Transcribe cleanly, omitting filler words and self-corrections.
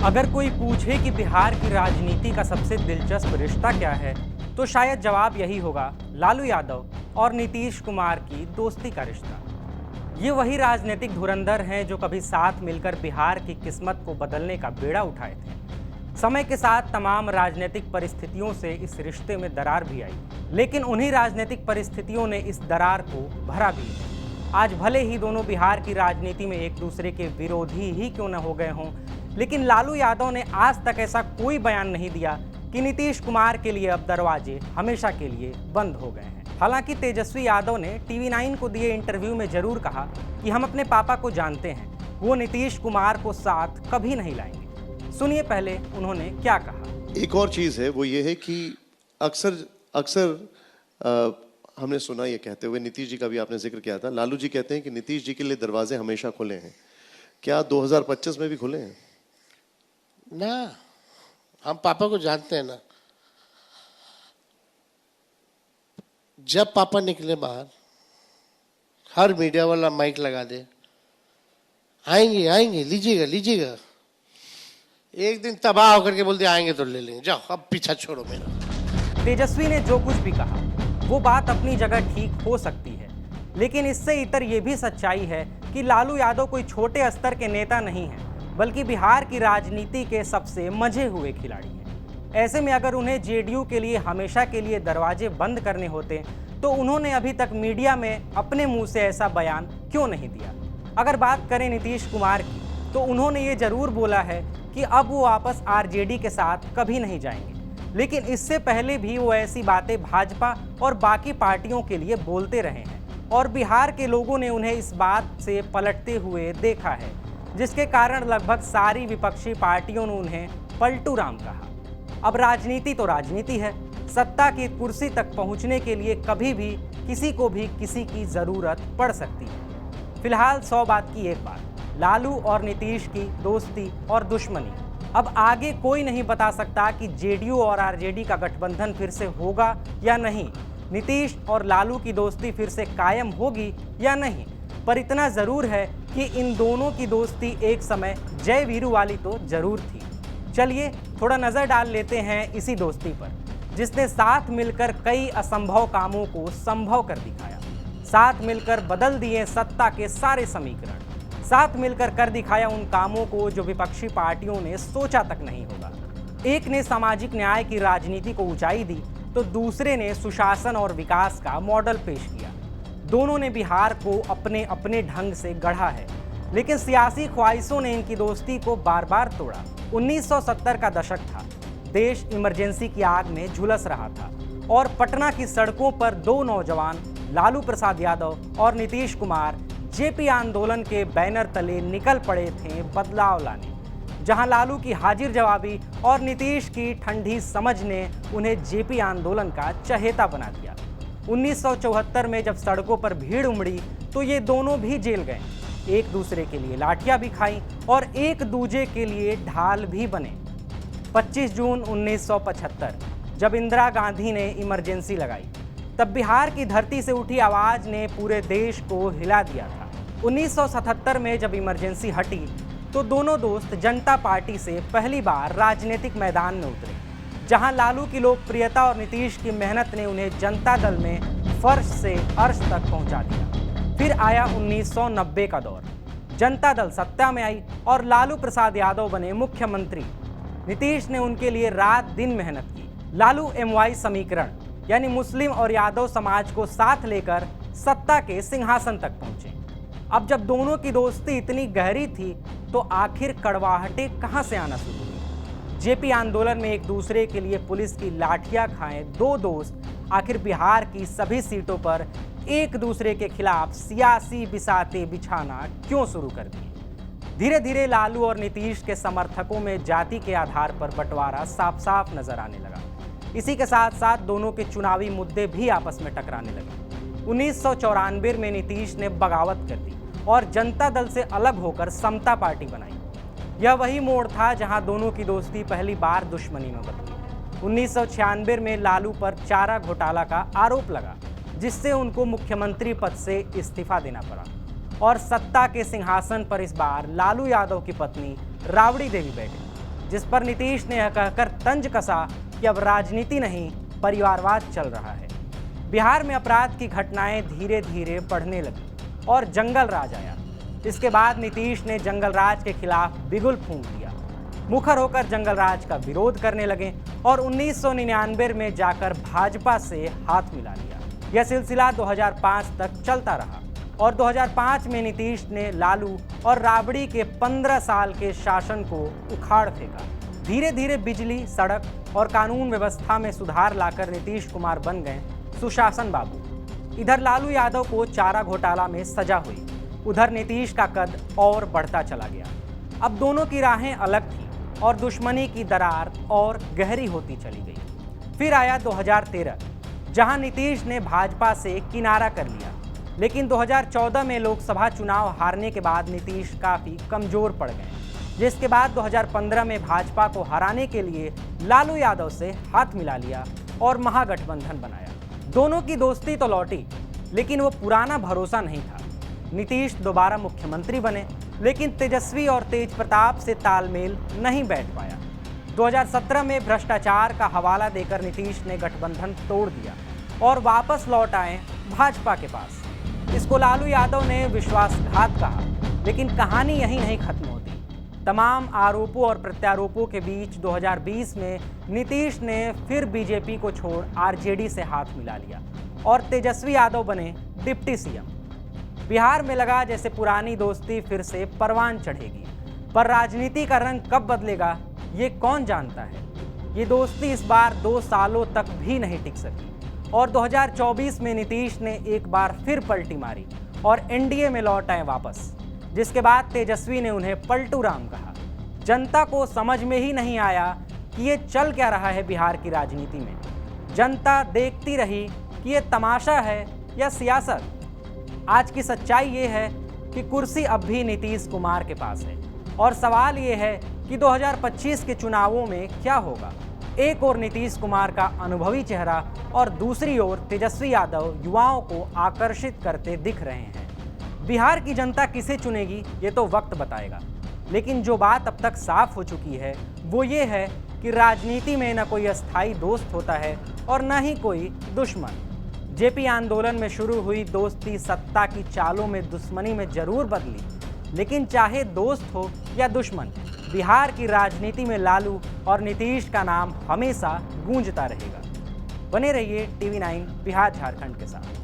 अगर कोई पूछे कि बिहार की राजनीति का सबसे दिलचस्प रिश्ता क्या है, तो शायद जवाब यही होगा लालू यादव और नीतीश कुमार की दोस्ती का रिश्ता। ये वही राजनीतिक धुरंधर हैं जो कभी साथ मिलकर बिहार की किस्मत को बदलने का बेड़ा उठाए थे। समय के साथ तमाम राजनीतिक परिस्थितियों से इस रिश्ते में दरार भी आई, लेकिन उन्हीं राजनीतिक परिस्थितियों ने इस दरार को भरा भी है। आज भले ही दोनों बिहार की राजनीति में एक दूसरे के विरोधी ही क्यों न हो गए हों, लेकिन लालू यादव ने आज तक ऐसा कोई बयान नहीं दिया कि नीतीश कुमार के लिए अब दरवाजे हमेशा के लिए बंद हो गए हैं। हालांकि तेजस्वी यादव ने टीवी 9 को दिए इंटरव्यू में जरूर कहा कि हम अपने पापा को जानते हैं, वो नीतीश कुमार को साथ कभी नहीं लाएंगे। सुनिए पहले उन्होंने क्या कहा। एक और चीज़ है, वो ये है कि अक्सर हमने सुना ये कहते हुए, नीतीश जी का भी आपने जिक्र किया था, लालू जी कहते हैं कि नीतीश जी के लिए दरवाजे हमेशा खुले हैं। क्या 2025 में भी खुले हैं? ना, हम पापा को जानते हैं ना। जब पापा निकले बाहर, हर मीडिया वाला माइक लगा दे, आएंगे आएंगे, लीजिएगा लीजिएगा। एक दिन तबाह होकर के बोल दिया आएंगे तो ले लेंगे, जाओ अब पीछा छोड़ो मेरा। तेजस्वी ने जो कुछ भी कहा वो बात अपनी जगह ठीक हो सकती है, लेकिन इससे इतर ये भी सच्चाई है कि लालू यादव कोई छोटे स्तर के नेता नहीं हैं, बल्कि बिहार की राजनीति के सबसे मंझे हुए खिलाड़ी हैं। ऐसे में अगर उन्हें जेडीयू के लिए हमेशा के लिए दरवाजे बंद करने होते तो उन्होंने अभी तक मीडिया में अपने मुंह से ऐसा बयान क्यों नहीं दिया। अगर बात करें नीतीश कुमार की, तो उन्होंने ये जरूर बोला है कि अब वो वापस आरजेडी के साथ कभी नहीं जाएंगे, लेकिन इससे पहले भी वो ऐसी बातें भाजपा और बाकी पार्टियों के लिए बोलते रहे हैं और बिहार के लोगों ने उन्हें इस बात से पलटते हुए देखा है, जिसके कारण लगभग सारी विपक्षी पार्टियों ने उन्हें पलटू राम कहा। अब राजनीति तो राजनीति है, सत्ता की कुर्सी तक पहुंचने के लिए कभी भी किसी को भी किसी की जरूरत पड़ सकती है। फिलहाल 100 बात की एक बात, लालू और नीतीश की दोस्ती और दुश्मनी। अब आगे कोई नहीं बता सकता कि जेडीयू और आरजेडी का गठबंधन फिर से होगा या नहीं, नीतीश और लालू की दोस्ती फिर से कायम होगी या नहीं, पर इतना जरूर है कि इन दोनों की दोस्ती एक समय जय वीरू वाली तो जरूर थी। चलिए थोड़ा नजर डाल लेते हैं इसी दोस्ती पर, जिसने साथ मिलकर कई असंभव कामों को संभव कर दिखाया, साथ मिलकर बदल दिए सत्ता के सारे समीकरण, साथ मिलकर कर दिखाया उन कामों को जो विपक्षी पार्टियों ने सोचा तक नहीं होगा। एक ने सामाजिक न्याय की राजनीति को ऊंचाई दी तो दूसरे ने सुशासन और विकास का मॉडल पेश किया। दोनों ने बिहार को अपने अपने ढंग से गढ़ा है, लेकिन सियासी ख्वाहिशों ने इनकी दोस्ती को बार बार तोड़ा। 1970 का दशक था, देश इमरजेंसी की आग में झुलस रहा था और पटना की सड़कों पर दो नौजवान लालू प्रसाद यादव और नीतीश कुमार जेपी आंदोलन के बैनर तले निकल पड़े थे बदलाव लाने, जहां लालू की हाजिर जवाबी और नीतीश की ठंडी समझ ने उन्हें जेपी आंदोलन का चहेता बना दिया। 1974 में जब सड़कों पर भीड़ उमड़ी तो ये दोनों भी जेल गए, एक दूसरे के लिए लाठियां भी खाई और एक दूजे के लिए ढाल भी बने। 25 जून 1975 जब इंदिरा गांधी ने इमरजेंसी लगाई, तब बिहार की धरती से उठी आवाज ने पूरे देश को हिला दिया था। 1977 में जब इमरजेंसी हटी तो दोनों दोस्त जनता पार्टी से पहली बार राजनीतिक मैदान में उतरे, जहां लालू की लोकप्रियता और नीतीश की मेहनत ने उन्हें जनता दल में फर्श से अर्श तक पहुंचा दिया। फिर आया 1990 का दौर, जनता दल सत्ता में आई और लालू प्रसाद यादव बने मुख्यमंत्री। नीतीश ने उनके लिए रात दिन मेहनत की। लालू MY समीकरण यानी मुस्लिम और यादव समाज को साथ लेकर सत्ता के सिंहासन तक पहुंचे। अब जब दोनों की दोस्ती इतनी गहरी थी तो आखिर कड़वाहटें कहां से आना शुरू हुई। जेपी आंदोलन में एक दूसरे के लिए पुलिस की लाठियां खाए दो दोस्त आखिर बिहार की सभी सीटों पर एक दूसरे के खिलाफ सियासी बिसाते बिछाना क्यों शुरू कर दिए। धीरे धीरे लालू और नीतीश के समर्थकों में जाति के आधार पर बंटवारा साफ साफ नजर आने लगा। इसी के साथ साथ दोनों के चुनावी मुद्दे भी आपस में टकराने लगे। 1994 में नीतीश ने बगावत कर दी और जनता दल से अलग होकर समता पार्टी बनाई। यह वही मोड़ था जहां दोनों की दोस्ती पहली बार दुश्मनी में बदली। 1996 में लालू पर चारा घोटाला का आरोप लगा, जिससे उनको मुख्यमंत्री पद से इस्तीफा देना पड़ा और सत्ता के सिंहासन पर इस बार लालू यादव की पत्नी राबड़ी देवी बैठी। जिस पर नीतीश ने यह कहकर तंज कसा कि अब राजनीति नहीं, परिवारवाद चल रहा है। बिहार में अपराध की घटनाएं धीरे धीरे बढ़ने लगी और जंगल राज आया। इसके बाद नीतीश ने जंगल राज के खिलाफ बिगुल फूंक दिया, मुखर होकर जंगल राज का विरोध करने लगे और 1999 में जाकर भाजपा से हाथ मिला लिया। यह सिलसिला 2005 तक चलता रहा और 2005 में नीतीश ने लालू और राबड़ी के 15 साल के शासन को उखाड़ फेंका। धीरे धीरे बिजली, सड़क और कानून व्यवस्था में सुधार लाकर नीतीश कुमार बन गए सुशासन बाबू। इधर लालू यादव को चारा घोटाला में सजा हुई, उधर नीतीश का कद और बढ़ता चला गया। अब दोनों की राहें अलग थी और दुश्मनी की दरार और गहरी होती चली गई। फिर आया 2013, जहां नीतीश ने भाजपा से किनारा कर लिया, लेकिन 2014 में लोकसभा चुनाव हारने के बाद नीतीश काफ़ी कमज़ोर पड़ गए, जिसके बाद 2015 में भाजपा को हराने के लिए लालू यादव से हाथ मिला लिया और महागठबंधन बनाया। दोनों की दोस्ती तो लौटी, लेकिन वो पुराना भरोसा नहीं था। नीतीश दोबारा मुख्यमंत्री बने, लेकिन तेजस्वी और तेज प्रताप से तालमेल नहीं बैठ पाया। 2017 में भ्रष्टाचार का हवाला देकर नीतीश ने गठबंधन तोड़ दिया और वापस लौट आए भाजपा के पास। इसको लालू यादव ने विश्वासघात कहा, लेकिन कहानी यहीं नहीं खत्म होती। तमाम आरोपों और प्रत्यारोपों के बीच 2020 में नीतीश ने फिर बीजेपी को छोड़ आरजेडी से हाथ मिला लिया और तेजस्वी यादव बने डिप्टी सीएम। बिहार में लगा जैसे पुरानी दोस्ती फिर से परवान चढ़ेगी, पर राजनीति का रंग कब बदलेगा ये कौन जानता है। ये दोस्ती इस बार 2 सालों तक भी नहीं टिक सकी और 2024 में नीतीश ने एक बार फिर पलटी मारी और एनडीए में लौट आए वापस, जिसके बाद तेजस्वी ने उन्हें पलटू राम कहा। जनता को समझ में ही नहीं आया कि ये चल क्या रहा है बिहार की राजनीति में। जनता देखती रही कि ये तमाशा है या सियासत। आज की सच्चाई ये है कि कुर्सी अब भी नीतीश कुमार के पास है और सवाल ये है कि 2025 के चुनावों में क्या होगा। एक ओर नीतीश कुमार का अनुभवी चेहरा और दूसरी ओर तेजस्वी यादव युवाओं को आकर्षित करते दिख रहे हैं। बिहार की जनता किसे चुनेगी ये तो वक्त बताएगा, लेकिन जो बात अब तक साफ हो चुकी है वो ये है कि राजनीति में न कोई अस्थायी दोस्त होता है और न ही कोई दुश्मन। जेपी आंदोलन में शुरू हुई दोस्ती सत्ता की चालों में दुश्मनी में जरूर बदली, लेकिन चाहे दोस्त हो या दुश्मन, बिहार की राजनीति में लालू और नीतीश का नाम हमेशा गूंजता रहेगा। बने रहिए TV9 बिहार झारखंड के साथ।